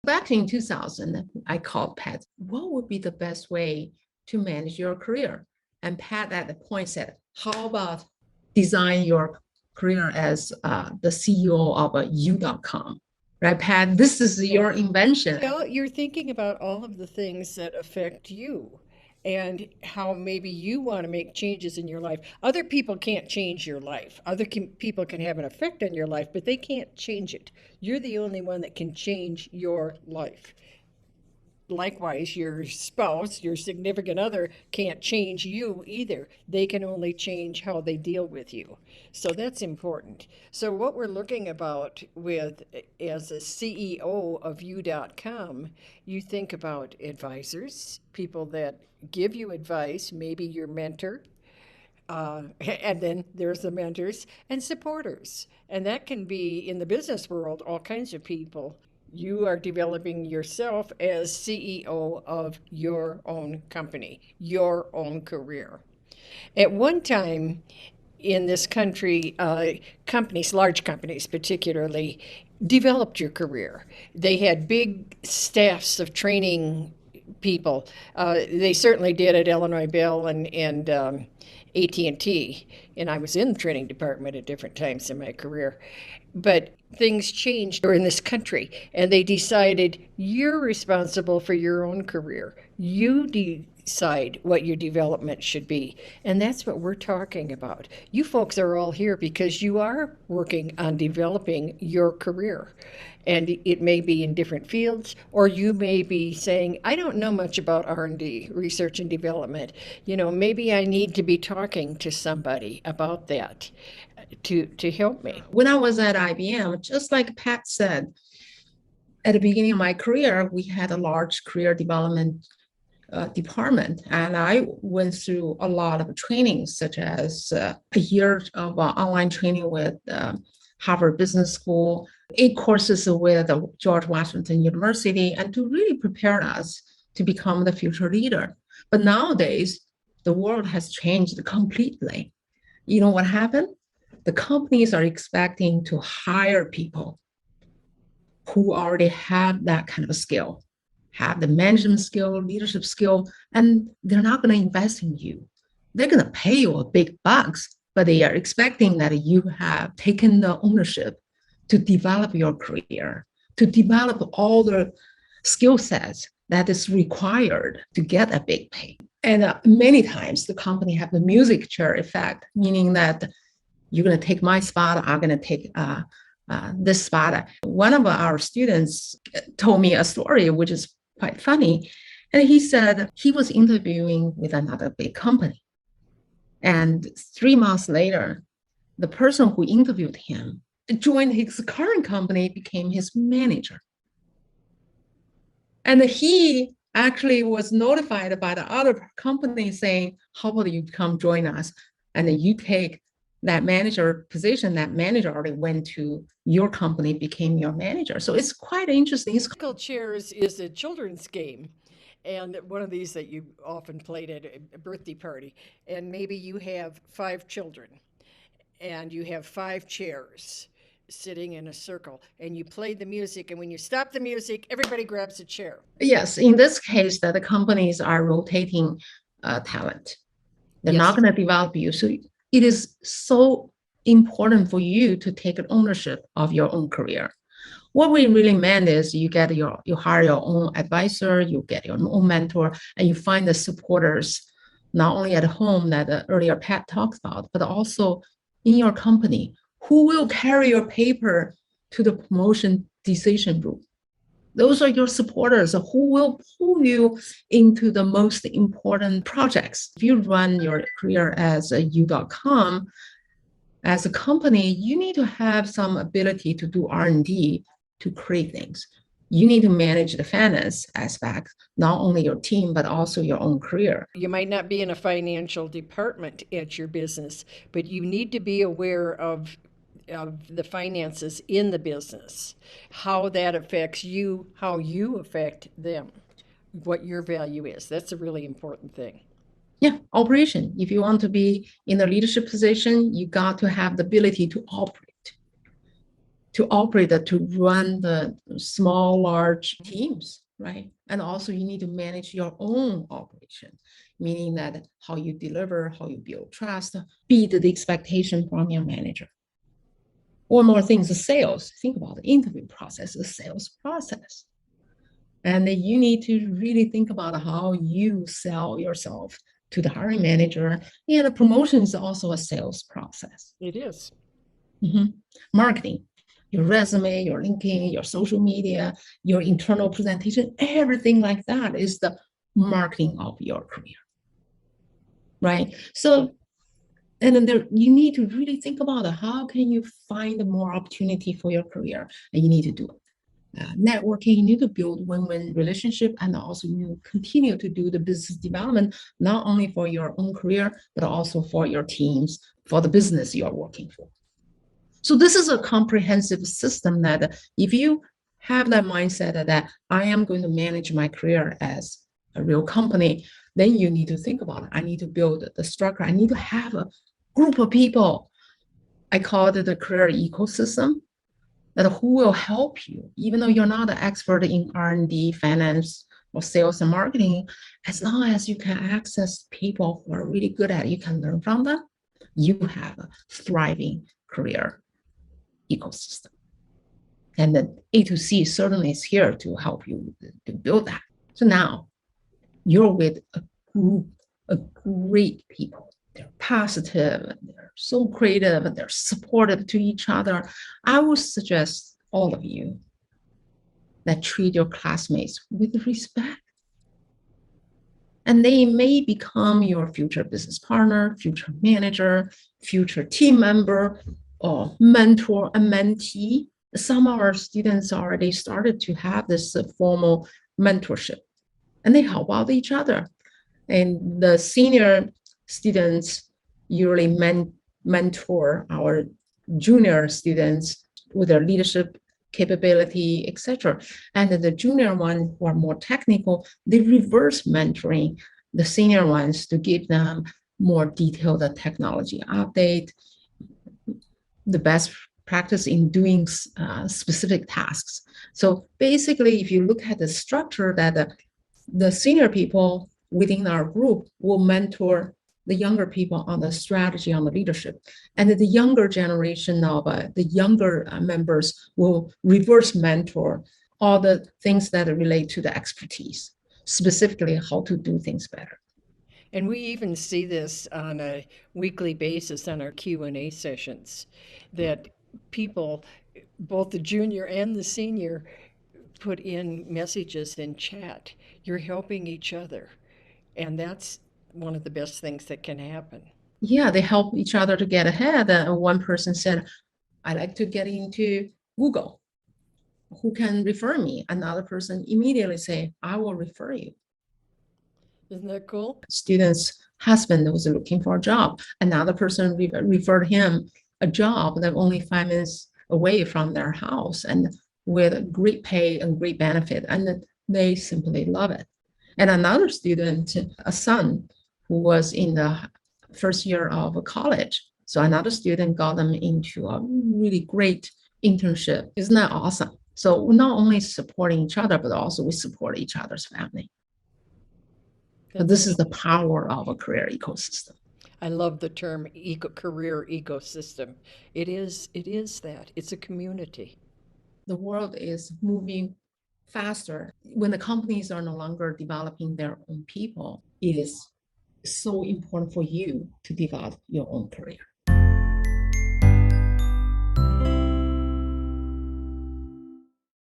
Back in 2000, I called Pat, what would be the best way to manage your career? And Pat at the point said, how about design your career as the CEO of U.com? Right, Pat? This is your invention. Well, you're thinking about all of the things that affect you and how maybe you want to make changes in your life. Other people can't change your life. People can have an effect on your life, but they can't change it. You're the only one that can change your life. Likewise, your spouse, your significant other, can't change you either. They can only change how they deal with you. So that's important. So what we're looking about with, as a CEO of U.com, you think about advisors, people that give you advice, maybe your mentor, and then there's the mentors and supporters. And that can be, in the business world, all kinds of people. You are developing yourself as CEO of your own company, your own career. At one time in this country, companies, large companies particularly, developed your career. They had big staffs of training people. They certainly did at Illinois Bell and AT&T, and I was in the training department at different times in my career. But things changed in this country, and they decided you're responsible for your own career. You decide what your development should be. And that's what we're talking about. You folks are all here because you are working on developing your career. And it may be in different fields, or you may be saying, I don't know much about R&D, research and development. Maybe I need to be talking to somebody about that to help me. When I was at IBM, just like Pat said, at the beginning of my career, we had a large career development department, and I went through a lot of training, such as a year of online training with Harvard Business School, 8 courses with George Washington University, and to really prepare us to become the future leader. But nowadays, the world has changed completely. You know what happened? The companies are expecting to hire people who already have that kind of skill, have the management skill, leadership skill, and they're not going to invest in you. They're going to pay you big bucks, but they are expecting that you have taken the ownership to develop your career, to develop all the skill sets that is required to get a big pay. And many times the company have the music chair effect, meaning that you're going to take my spot, I'm going to take this spot. One of our students told me a story, which is quite funny. And he said he was interviewing with another big company. And 3 months later, the person who interviewed him joined his current company, became his manager. And he actually was notified by the other company saying, how about you come join us? And then you take that manager position. That manager already went to your company, became your manager. So it's quite interesting. Musical chairs is a children's game. And one of these that you often played at a birthday party. And maybe you have 5 children and you have 5 chairs sitting in a circle, and you play the music, and when you stop the music, everybody grabs a chair. Yes, in this case, that the companies are rotating talent. They're not going to develop you. So it is so important for you to take ownership of your own career. What we really meant is you hire your own advisor, you get your own mentor, and you find the supporters, not only at home that earlier Pat talked about, but also in your company, who will carry your paper to the promotion decision room. Those are your supporters who will pull you into the most important projects. If you run your career as a U.com, as a company, you need to have some ability to do R&D to create things. You need to manage the finance aspect, not only your team, but also your own career. You might not be in a financial department at your business, but you need to be aware of the finances in the business, how that affects you, how you affect them, what your value is. That's a really important thing. Yeah, operation. If you want to be in a leadership position, you got to have the ability to operate. to operate, to run the small, large teams, right? And also you need to manage your own operation, meaning that how you deliver, how you build trust, beat the expectation from your manager. One more thing is sales. Think about the interview process, the sales process. And you need to really think about how you sell yourself to the hiring manager. And the promotion is also a sales process. It is. Marketing, your resume, your LinkedIn, your social media, your internal presentation, everything like that is the marketing of your career, right? So, and then you need to really think about how can you find more opportunity for your career, and you need to do it. Networking, you need to build win-win relationship, and also you continue to do the business development, not only for your own career, but also for your teams, for the business you are working for. So this is a comprehensive system that if you have that mindset that I am going to manage my career as a real company, then you need to think about it. I need to build the structure. I need to have a group of people. I call it the career ecosystem, that who will help you, even though you're not an expert in R&D, finance, or sales and marketing, as long as you can access people who are really good at it, you can learn from them, you have a thriving career ecosystem. And the A2C certainly is here to help you to build that. So now you're with a group of great people. They're positive, they're so creative, they're supportive to each other. I would suggest all of you that treat your classmates with respect. And they may become your future business partner, future manager, future team member, or mentor and mentee. Some of our students already started to have this formal mentorship, and they help out each other. And the senior students usually mentor our junior students with their leadership capability, etc. And the junior ones who are more technical, they reverse mentoring the senior ones to give them more detailed technology update, the best practice in doing specific tasks. So basically, if you look at the structure, that the senior people within our group will mentor the younger people on the strategy, on the leadership. And the younger generation of the younger members will reverse mentor all the things that relate to the expertise, specifically how to do things better. And we even see this on a weekly basis on our Q&A sessions, that people, both the junior and the senior, put in messages in chat. You're helping each other. And that's one of the best things that can happen. Yeah, they help each other to get ahead. One person said, I like to get into Google. Who can refer me? Another person immediately say, I will refer you. Isn't that cool? Student's husband was looking for a job. Another person referred him a job that only 5 minutes away from their house and with great pay and great benefit. And they simply love it. And another student, a son who was in the first year of college. So another student got them into a really great internship. Isn't that awesome? So we're not only supporting each other, but also we support each other's family. So this is the power of a career ecosystem. I love the term career ecosystem. It is that. It's a community. The world is moving faster. When the companies are no longer developing their own people, it is so important for you to develop your own career.